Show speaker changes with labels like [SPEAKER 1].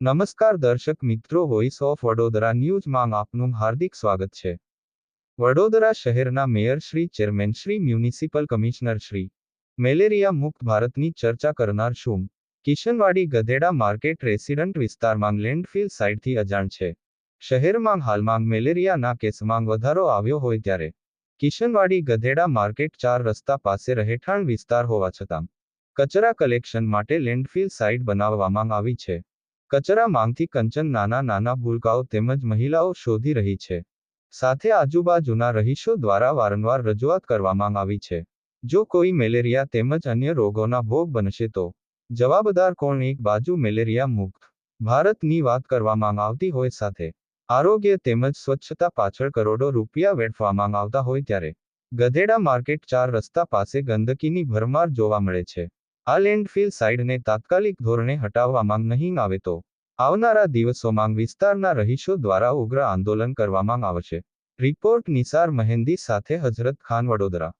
[SPEAKER 1] નમસ્કાર દર્શક મિત્રો, વોઇસ ઓફ વડોદરા ન્યૂઝમાં આપનું હાર્દિક સ્વાગત છે. વડોદરા શહેરના mayor Shri, chairman Shri, municipal commissioner Shri, malaria મુક્ત ભારતની ચર્ચા કરનાર છું. કિશનવાડી ગધેડા માર્કેટ રેસિડન્ટ વિસ્તારમાં લેન્ડફિલ સાઇટથી અજાણ છે. શહેરમાં હાલમાં મેલેરિયાના કેસમાં વધારો આવ્યો હોય ત્યારે કિશનવાડી ગધેડા માર્કેટ 4 રસ્તા પાસે રહેઠાણ વિસ્તાર હોવા છતાં કચરા કલેક્શન માટે લેન્ડફિલ સાઇટ બનાવવામાં આવી છે. કચરા માંગથી કંચન નાના ભૂલકાઓ તેમજ મહિલાઓ શોધી રહી છે. સાથે આજુબાજુના રહીશો દ્વારા વારંવાર રજૂઆત કરવામાં આવી છે. જો કોઈ મેલેરિયા તેમજ અન્ય રોગોના ભોગ બનશે તો જવાબદાર કોણ? એક બાજુ મેલેરિયા મુક્ત ભારતની વાત કરવામાં આવતી હોય સાથે આરોગ્ય તેમજ સ્વચ્છતા પાછળ કરોડો રૂપિયા વેડફવામાં આવતા હોય ત્યારે ગધેડા માર્કેટ 4 રસ્તા પાસે ગંદકીની ભરમાર જોવા મળે છે. આ લેન્ડફિલ સાઇટને તાત્કાલિક ધોરણે હટાવવામાં નહીં આવે તો આવનારા દિવસોમાં વિસ્તારના રહીશો દ્વારા ઉગ્ર આંદોલન કરવામાં આવશે. રિપોર્ટ નિસાર મહેંદી સાથે હઝરત ખાન, વડોદરા.